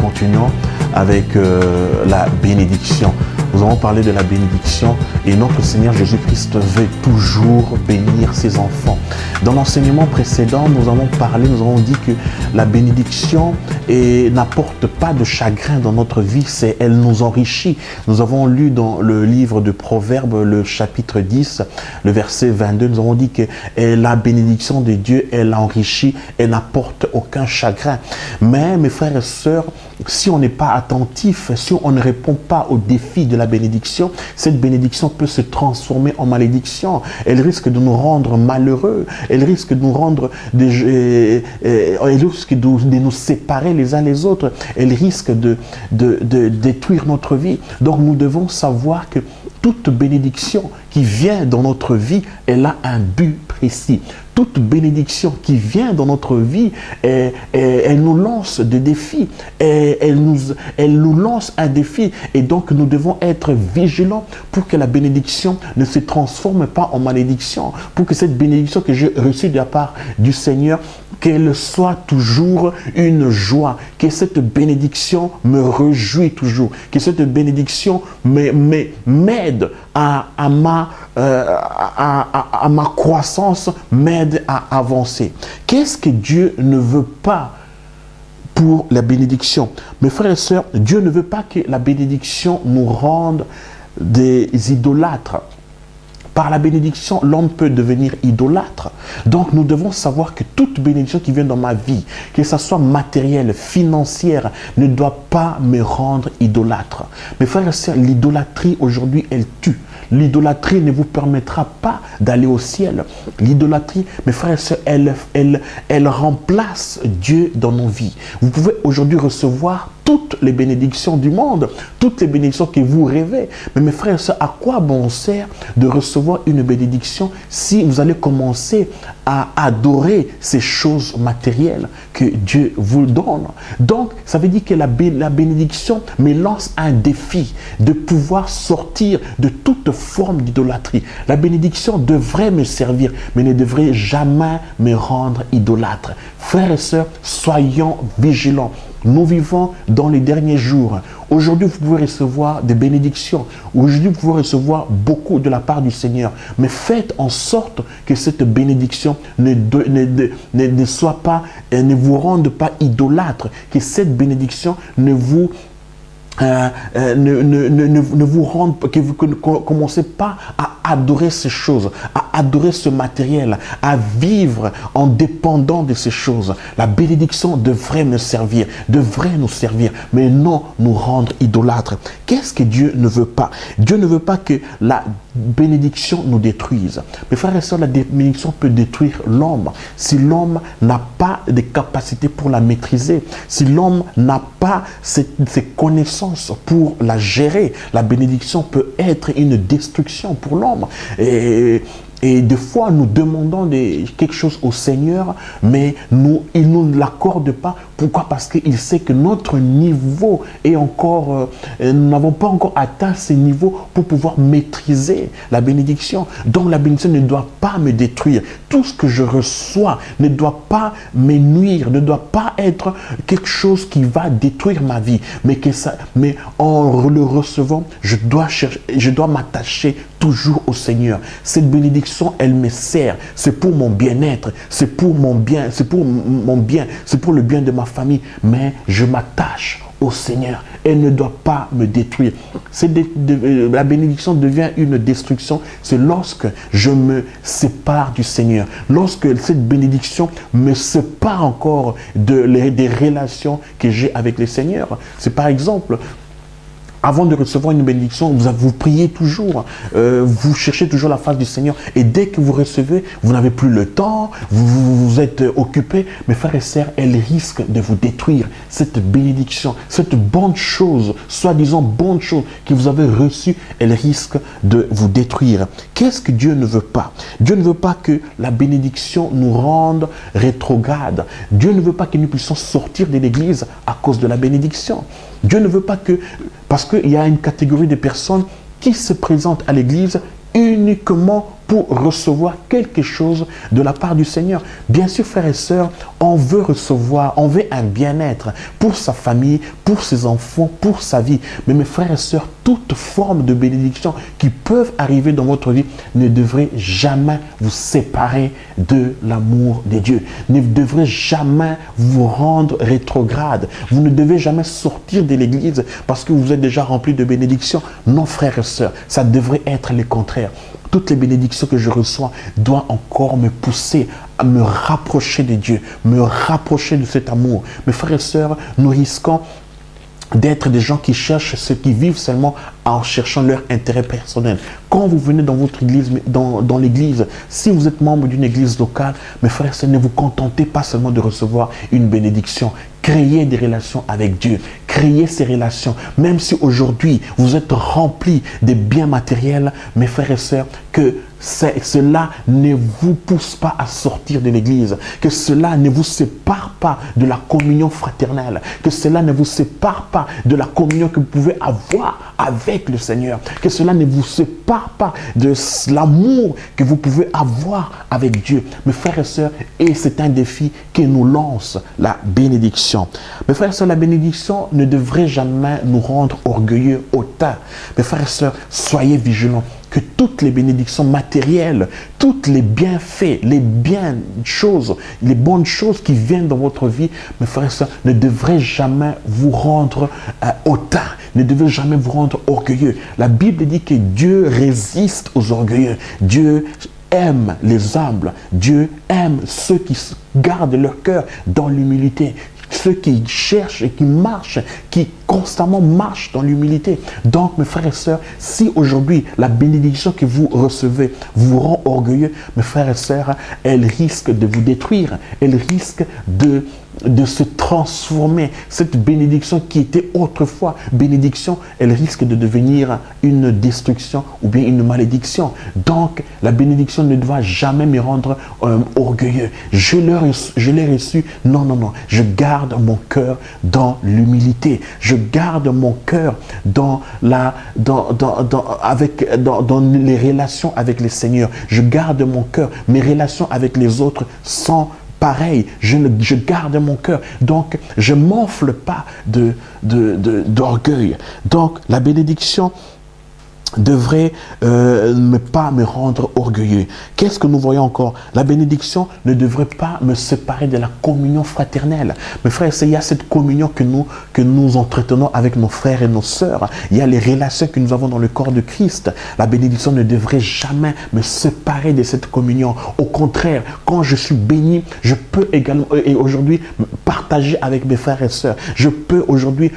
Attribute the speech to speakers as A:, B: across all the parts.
A: continuons avec la bénédiction. Nous avons parlé de la bénédiction et notre Seigneur Jésus-Christ veut toujours bénir ses enfants. Dans l'enseignement précédent, nous avons dit que la bénédiction n'apporte pas de chagrin dans notre vie, elle nous enrichit. Nous avons lu dans le livre de Proverbes, le chapitre 10, le verset 22, nous avons dit que la bénédiction de Dieu, elle enrichit, elle n'apporte aucun chagrin. Mais mes frères et sœurs, si on n'est pas attentif, si on ne répond pas au défi de la bénédiction, cette bénédiction peut se transformer en malédiction. Elle risque de nous rendre malheureux. Elle risque de nous rendre, elle risque de nous séparer les uns les autres. Elle risque de détruire notre vie. Donc nous devons savoir que toute bénédiction qui vient dans notre vie, elle a un but précis. Toute bénédiction qui vient dans notre vie, elle nous lance des défis. Elle nous lance un défi. Et donc, nous devons être vigilants pour que la bénédiction ne se transforme pas en malédiction. Pour que cette bénédiction que j'ai reçue de la part du Seigneur, qu'elle soit toujours une joie. Que cette bénédiction me réjouit toujours. Que cette bénédiction m'aide à ma croissance, m'aide à avancer. Qu'est-ce que Dieu ne veut pas pour la bénédiction? Mes frères et sœurs, Dieu ne veut pas que la bénédiction nous rende des idolâtres. Par la bénédiction, l'homme peut devenir idolâtre. Donc, nous devons savoir que toute bénédiction qui vient dans ma vie, que ce soit matérielle, financière, ne doit pas me rendre idolâtre. Mes frères et sœurs, l'idolâtrie aujourd'hui, elle tue. L'idolâtrie ne vous permettra pas d'aller au ciel. L'idolâtrie, mes frères et sœurs, elle remplace Dieu dans nos vies. Vous pouvez aujourd'hui recevoir toutes les bénédictions du monde, toutes les bénédictions que vous rêvez. Mais mes frères et sœurs, à quoi bon sert de recevoir une bénédiction si vous allez commencer à adorer ces choses matérielles que Dieu vous donne? Donc, ça veut dire que la bénédiction me lance un défi de pouvoir sortir de toute forme d'idolâtrie. La bénédiction devrait me servir, mais ne devrait jamais me rendre idolâtre. Frères et sœurs, soyons vigilants. Nous vivons dans les derniers jours. Aujourd'hui, vous pouvez recevoir des bénédictions. Aujourd'hui, vous pouvez recevoir beaucoup de la part du Seigneur. Mais faites en sorte que cette bénédiction ne soit pas, ne vous rende pas idolâtre. Que cette bénédiction ne vous vous rende, que vous ne commencez pas à adorer ces choses, à adorer ce matériel, à vivre en dépendant de ces choses. La bénédiction devrait nous servir, mais non nous rendre idolâtres. Qu'est-ce que Dieu ne veut pas? Dieu ne veut pas que la bénédiction nous détruise. Mes frères et sœurs, la bénédiction peut détruire l'homme si l'homme n'a pas de capacité pour la maîtriser, si l'homme n'a pas ces connaissances pour la gérer. La bénédiction peut être une destruction pour l'homme. Et des fois, nous demandons quelque chose au Seigneur, mais il ne nous l'accorde pas. Pourquoi? Parce qu'il sait que notre niveau est encore... nous n'avons pas encore atteint ce niveau pour pouvoir maîtriser la bénédiction. Donc, la bénédiction ne doit pas me détruire. Tout ce que je reçois ne doit pas me nuire, ne doit pas être quelque chose qui va détruire ma vie. Mais en le recevant, je dois m'attacher toujours au Seigneur. Cette bénédiction, elle me sert. C'est pour mon bien-être, c'est pour mon bien, c'est pour le bien de ma famille. Mais je m'attache au Seigneur. Elle ne doit pas me détruire. La bénédiction devient une destruction. C'est lorsque je me sépare du Seigneur. Lorsque cette bénédiction me sépare encore des relations que j'ai avec le Seigneur. C'est par exemple... Avant de recevoir une bénédiction, vous priez toujours, vous cherchez toujours la face du Seigneur. Et dès que vous recevez, vous n'avez plus le temps, vous êtes occupé. Mes frères et sœurs, elle risque de vous détruire. Cette bénédiction, cette bonne chose, soi-disant bonne chose que vous avez reçue, elle risque de vous détruire. Qu'est-ce que Dieu ne veut pas? Dieu ne veut pas que la bénédiction nous rende rétrograde. Dieu ne veut pas que nous puissions sortir de l'église à cause de la bénédiction. Dieu ne veut pas que... Parce qu'il y a une catégorie de personnes qui se présentent à l'église uniquement pour recevoir quelque chose de la part du Seigneur. Bien sûr, frères et sœurs, on veut recevoir, on veut un bien-être pour sa famille, pour ses enfants, pour sa vie. Mais mes frères et sœurs, toute forme de bénédiction qui peuvent arriver dans votre vie ne devrait jamais vous séparer de l'amour de Dieu. Ne devrait jamais vous rendre rétrograde. Vous ne devez jamais sortir de l'église parce que vous êtes déjà rempli de bénédictions. Non, frères et sœurs, ça devrait être le contraire. Toutes les bénédictions que je reçois doivent encore me pousser à me rapprocher de Dieu, me rapprocher de cet amour. Mes frères et sœurs, nous risquons d'être des gens qui cherchent ceux qui vivent seulement en cherchant leur intérêt personnel. Quand vous venez dans votre église, dans l'église, si vous êtes membre d'une église locale, mes frères et sœurs, ne vous contentez pas seulement de recevoir une bénédiction. Créez des relations avec Dieu. Créez ces relations. Même si aujourd'hui, vous êtes remplis de biens matériels, mes frères et sœurs, que cela ne vous pousse pas à sortir de l'église, que cela ne vous sépare pas de la communion fraternelle, que cela ne vous sépare pas de la communion que vous pouvez avoir avec le Seigneur, que cela ne vous sépare pas de l'amour que vous pouvez avoir avec Dieu. Mes frères et sœurs, et c'est un défi que nous lance la bénédiction. Mes frères et sœurs, la bénédiction ne devrait jamais nous rendre orgueilleux, hautains. Mes frères et sœurs, soyez vigilants. Que toutes les bénédictions matérielles, tous les bienfaits, les bonnes choses qui viennent dans votre vie, mes frères et sœurs, ne devraient jamais vous rendre hautain, ne devraient jamais vous rendre orgueilleux. La Bible dit que Dieu résiste aux orgueilleux. Dieu aime les humbles. Dieu aime ceux qui gardent leur cœur dans l'humilité. Ceux qui cherchent et qui marchent, qui constamment marchent dans l'humilité. Donc, mes frères et sœurs, si aujourd'hui la bénédiction que vous recevez vous rend orgueilleux, mes frères et sœurs, elle risque de vous détruire. Elle risque de se transformer. Cette bénédiction qui était autrefois bénédiction, elle risque de devenir une destruction ou bien une malédiction. Donc, la bénédiction ne doit jamais me rendre orgueilleux. Je l'ai reçu. Non, non, non. Je garde mon cœur dans l'humilité. Je garde mon cœur dans les relations avec le Seigneur. Je garde mon cœur. Mes relations avec les autres sont pareil, je garde mon cœur. Donc, je ne m'enfle pas d'orgueil. Donc, la bénédiction devrait ne pas me rendre orgueilleux. Qu'est-ce que nous voyons encore? La bénédiction ne devrait pas me séparer de la communion fraternelle. Mes frères, il y a cette communion que nous entretenons avec nos frères et nos sœurs. Il y a les relations que nous avons dans le corps de Christ. La bénédiction ne devrait jamais me séparer de cette communion. Au contraire, quand je suis béni, je peux également, et aujourd'hui, partager avec mes frères et sœurs. Je peux aujourd'hui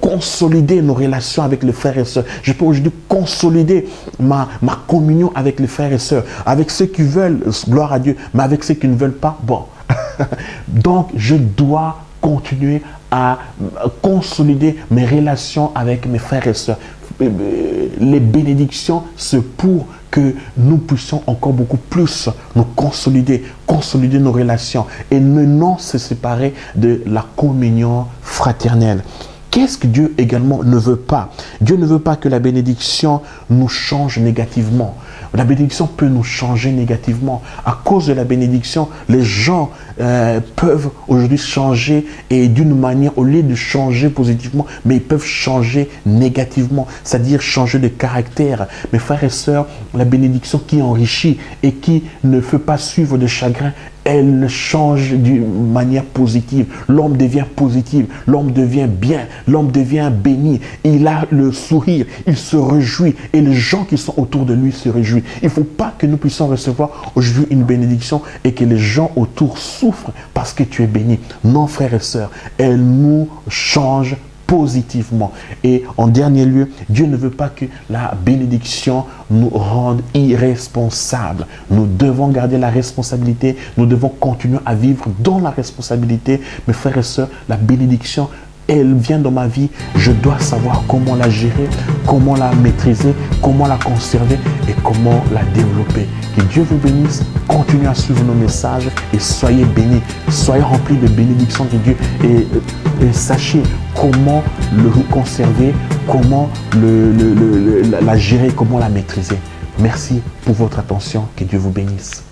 A: consolider nos relations avec les frères et sœurs. Je peux aujourd'hui consolider ma communion avec les frères et sœurs, avec ceux qui veulent, gloire à Dieu, mais avec ceux qui ne veulent pas, bon. Donc, je dois continuer à consolider mes relations avec mes frères et sœurs. Les bénédictions, c'est pour que nous puissions encore beaucoup plus nous consolider nos relations et ne non se séparer de la communion fraternelle. Qu'est-ce que Dieu également ne veut pas? Dieu ne veut pas que la bénédiction nous change négativement. La bénédiction peut nous changer négativement. À cause de la bénédiction, les gens peuvent aujourd'hui changer et d'une manière, au lieu de changer positivement, mais ils peuvent changer négativement, c'est-à-dire changer de caractère. Mes frères et sœurs, la bénédiction qui enrichit et qui ne fait pas suivre de chagrin, elle change d'une manière positive. L'homme devient positif, l'homme devient bien, l'homme devient béni. Il a le sourire, il se réjouit et les gens qui sont autour de lui se réjouissent. Il ne faut pas que nous puissions recevoir aujourd'hui une bénédiction et que les gens autour souffrent parce que tu es béni. Non, frères et sœurs, elle nous change positivement. Et en dernier lieu, Dieu ne veut pas que la bénédiction nous rende irresponsables. Nous devons garder la responsabilité, nous devons continuer à vivre dans la responsabilité. Mes frères et sœurs, la bénédiction, elle vient dans ma vie, je dois savoir comment la gérer, comment la maîtriser, comment la conserver et comment la développer. Que Dieu vous bénisse, continuez à suivre nos messages et soyez bénis, soyez remplis de bénédictions de Dieu et sachez comment le conserver, comment la gérer, comment la maîtriser. Merci pour votre attention. Que Dieu vous bénisse.